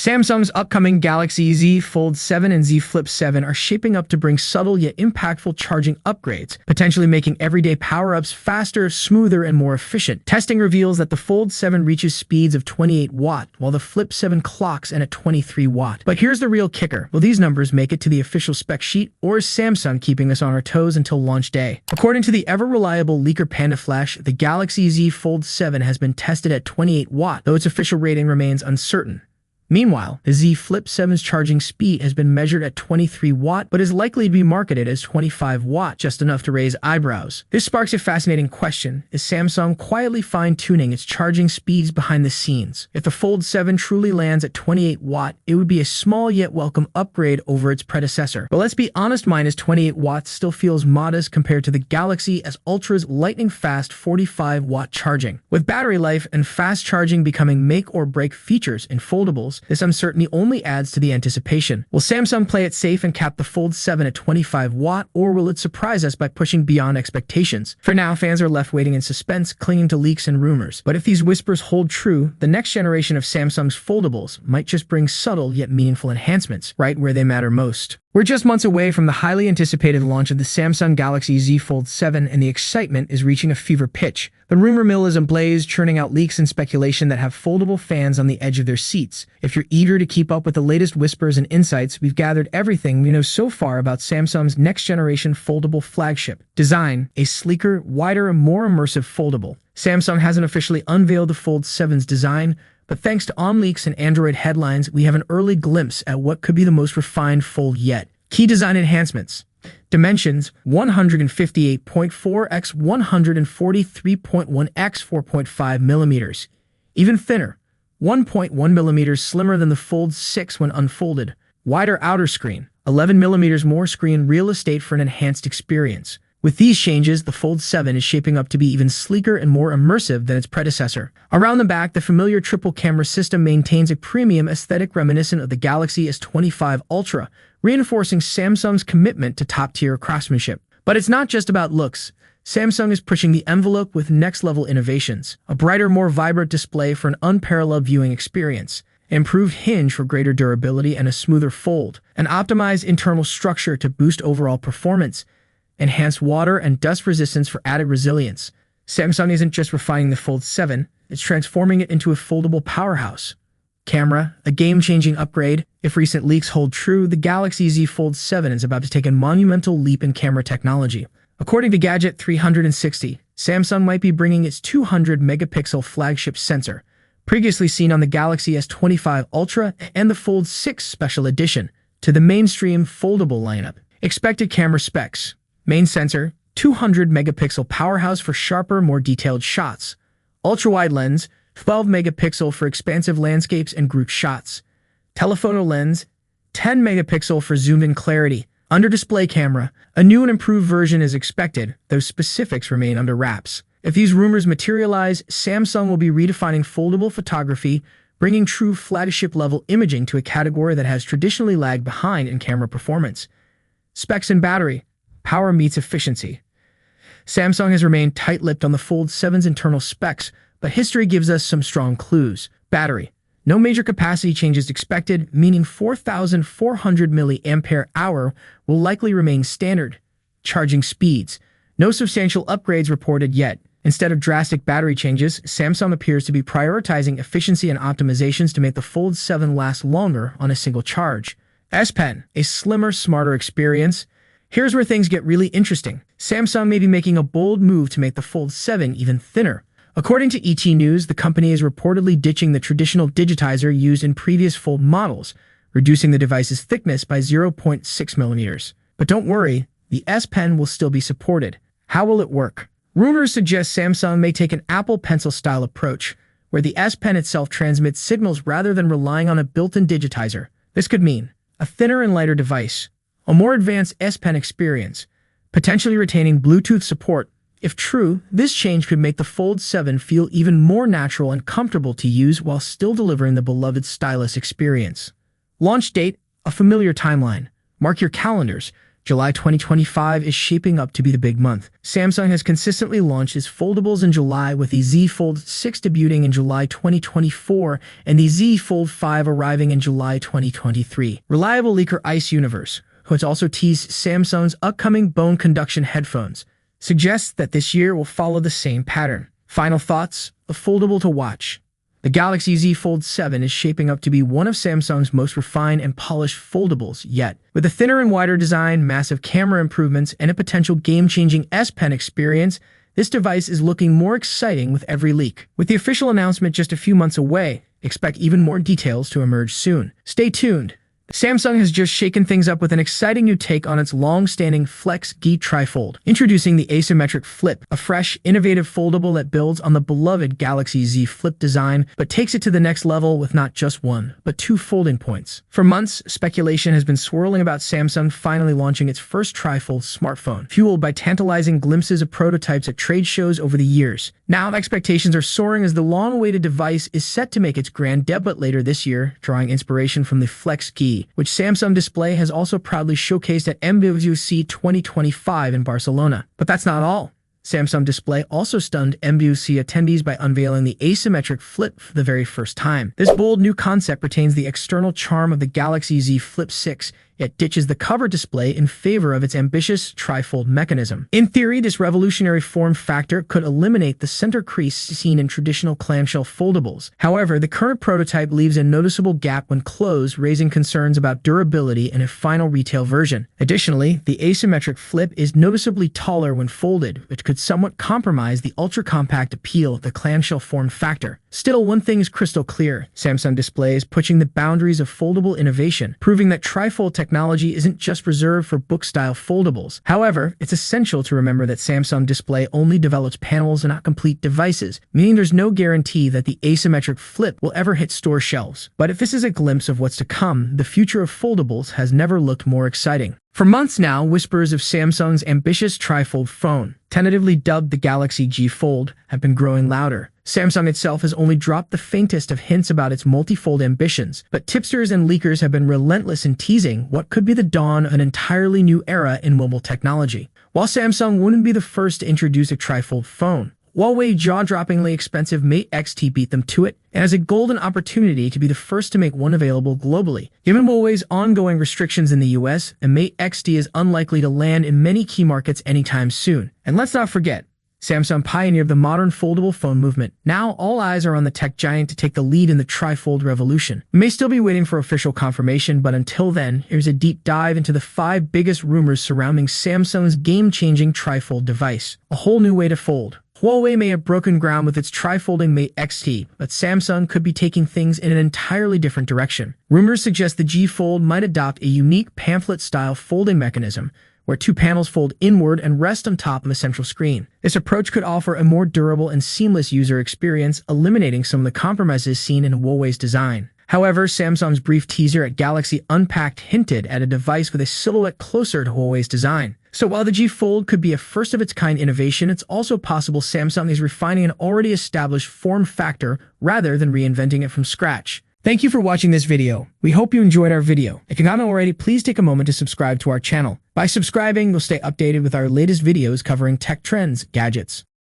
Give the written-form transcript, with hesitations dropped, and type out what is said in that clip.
Samsung's upcoming Galaxy Z Fold 7 and Z Flip 7 are shaping up to bring subtle yet impactful charging upgrades, potentially making everyday power-ups faster, smoother, and more efficient. Testing reveals that the Fold 7 reaches speeds of 28 watt, while the Flip 7 clocks in at 23 watt. But here's the real kicker. Will these numbers make it to the official spec sheet, or is Samsung keeping us on our toes until launch day? According to the ever-reliable leaker PandaFlash, the Galaxy Z Fold 7 has been tested at 28 watt, though its official rating remains uncertain. Meanwhile, the Z Flip 7's charging speed has been measured at 23 watt, but is likely to be marketed as 25 watt, just enough to raise eyebrows. This sparks a fascinating question. Is Samsung quietly fine-tuning its charging speeds behind the scenes? If the Fold 7 truly lands at 28 watt, it would be a small yet welcome upgrade over its predecessor. But let's be honest, minus 28 watts still feels modest compared to the Galaxy Ultra's lightning-fast 45 watt charging. With battery life and fast charging becoming make-or-break features in foldables, this uncertainty only adds to the anticipation. Will Samsung play it safe and cap the Fold 7 at 25 watt, or will it surprise us by pushing beyond expectations? For now, fans are left waiting in suspense, clinging to leaks and rumors. But if these whispers hold true, the next generation of Samsung's foldables might just bring subtle yet meaningful enhancements, right where they matter most. We're just months away from the highly anticipated launch of the Samsung Galaxy Z Fold 7, and the excitement is reaching a fever pitch. The rumor mill is ablaze, churning out leaks and speculation that have foldable fans on the edge of their seats. If you're eager to keep up with the latest whispers and insights, we've gathered everything we know so far about Samsung's next-generation foldable flagship. Design: a sleeker, wider, and more immersive foldable. Samsung hasn't officially unveiled the Fold 7's design, but thanks to leaks and Android headlines, we have an early glimpse at what could be the most refined Fold yet. Key design enhancements. Dimensions: 158.4 x 143.1 x 4.5 millimeters. Even thinner, 1.1 millimeters slimmer than the Fold 6 when unfolded. Wider outer screen, 11 millimeters more screen real estate for an enhanced experience. With these changes, the Fold 7 is shaping up to be even sleeker and more immersive than its predecessor. Around the back, the familiar triple camera system maintains a premium aesthetic reminiscent of the Galaxy S25 Ultra, reinforcing Samsung's commitment to top-tier craftsmanship. But it's not just about looks. Samsung is pushing the envelope with next-level innovations. A brighter, more vibrant display for an unparalleled viewing experience. Improved hinge for greater durability and a smoother fold. An optimized internal structure to boost overall performance. Enhanced water and dust resistance for added resilience. Samsung isn't just refining the Fold 7, it's transforming it into a foldable powerhouse. Camera: a game-changing upgrade. If recent leaks hold true, the Galaxy Z Fold 7 is about to take a monumental leap in camera technology. According to Gadget 360, Samsung might be bringing its 200-megapixel flagship sensor, previously seen on the Galaxy S25 Ultra and the Fold 6 Special Edition, to the mainstream foldable lineup. Expected camera specs: main sensor, 200-megapixel powerhouse for sharper, more detailed shots. Ultra-wide lens, 12-megapixel for expansive landscapes and group shots. Telephoto lens, 10-megapixel for zoomed-in clarity. Under-display camera, a new and improved version is expected, though specifics remain under wraps. If these rumors materialize, Samsung will be redefining foldable photography, bringing true flagship-level imaging to a category that has traditionally lagged behind in camera performance. Specs and battery: power meets efficiency. Samsung has remained tight-lipped on the Fold 7's internal specs, but history gives us some strong clues. Battery: no major capacity changes expected, meaning 4,400 mAh will likely remain standard. Charging speeds: no substantial upgrades reported yet. Instead of drastic battery changes, Samsung appears to be prioritizing efficiency and optimizations to make the Fold 7 last longer on a single charge. S Pen: a slimmer, smarter experience. Here's where things get really interesting. Samsung may be making a bold move to make the Fold 7 even thinner. According to ET News, the company is reportedly ditching the traditional digitizer used in previous Fold models, reducing the device's thickness by 0.6 millimeters. But don't worry, the S Pen will still be supported. How will it work? Rumors suggest Samsung may take an Apple Pencil-style approach, where the S Pen itself transmits signals rather than relying on a built-in digitizer. This could mean a thinner and lighter device, a more advanced S Pen experience, potentially retaining Bluetooth support. If true, this change could make the Fold 7 feel even more natural and comfortable to use while still delivering the beloved stylus experience. Launch date: a familiar timeline. Mark your calendars. July 2025 is shaping up to be the big month. Samsung has consistently launched its foldables in July, with the Z Fold 6 debuting in July 2024 and the Z Fold 5 arriving in July 2023. Reliable leaker Ice Universe, who has also teased Samsung's upcoming bone conduction headphones, suggests that this year will follow the same pattern. Final thoughts: a foldable to watch. The Galaxy Z Fold 7 is shaping up to be one of Samsung's most refined and polished foldables yet. With a thinner and wider design, massive camera improvements, and a potential game-changing S Pen experience, this device is looking more exciting with every leak. With the official announcement just a few months away, expect even more details to emerge soon. Stay tuned. Samsung has just shaken things up with an exciting new take on its long-standing Flex G Trifold. Introducing the Asymmetric Flip, a fresh, innovative foldable that builds on the beloved Galaxy Z Flip design, but takes it to the next level with not just one, but two folding points. For months, speculation has been swirling about Samsung finally launching its first trifold smartphone, fueled by tantalizing glimpses of prototypes at trade shows over the years. Now, expectations are soaring as the long-awaited device is set to make its grand debut later this year, drawing inspiration from the Flex G, which Samsung Display has also proudly showcased at MWC 2025 in Barcelona. But that's not all. Samsung Display also stunned MWC attendees by unveiling the asymmetric flip for the very first time. This bold new concept retains the external charm of the Galaxy Z Flip 6, yet ditches the cover display in favor of its ambitious trifold mechanism. In theory, this revolutionary form factor could eliminate the center crease seen in traditional clamshell foldables. However, the current prototype leaves a noticeable gap when closed, raising concerns about durability in a final retail version. Additionally, the asymmetric flip is noticeably taller when folded, which could somewhat compromise the ultra-compact appeal of the clamshell form factor. Still, one thing is crystal clear: Samsung Display is pushing the boundaries of foldable innovation, proving that trifold technology isn't just reserved for book-style foldables. However, it's essential to remember that Samsung Display only develops panels and not complete devices, meaning there's no guarantee that the asymmetric flip will ever hit store shelves. But if this is a glimpse of what's to come, the future of foldables has never looked more exciting. For months now, whispers of Samsung's ambitious trifold phone, tentatively dubbed the Galaxy G Fold, have been growing louder. Samsung itself has only dropped the faintest of hints about its multi-fold ambitions, but tipsters and leakers have been relentless in teasing what could be the dawn of an entirely new era in mobile technology. While Samsung wouldn't be the first to introduce a trifold phone, Huawei's jaw-droppingly expensive Mate X-T beat them to it, and has a golden opportunity to be the first to make one available globally. Given Huawei's ongoing restrictions in the US, the Mate X-T is unlikely to land in many key markets anytime soon. And let's not forget, Samsung pioneered the modern foldable phone movement. Now, all eyes are on the tech giant to take the lead in the trifold revolution. We may still be waiting for official confirmation, but until then, here's a deep dive into the 5 biggest rumors surrounding Samsung's game-changing trifold device. A whole new way to fold. Huawei may have broken ground with its trifolding Mate X-T, but Samsung could be taking things in an entirely different direction. Rumors suggest the G Fold might adopt a unique pamphlet-style folding mechanism, where 2 panels fold inward and rest on top of a central screen. This approach could offer a more durable and seamless user experience, eliminating some of the compromises seen in Huawei's design. However, Samsung's brief teaser at Galaxy Unpacked hinted at a device with a silhouette closer to Huawei's design. So while the G Fold could be a first-of-its-kind innovation, it's also possible Samsung is refining an already established form factor rather than reinventing it from scratch. Thank you for watching this video. We hope you enjoyed our video. If you haven't already, please take a moment to subscribe to our channel. By subscribing, you'll stay updated with our latest videos covering tech trends, gadgets,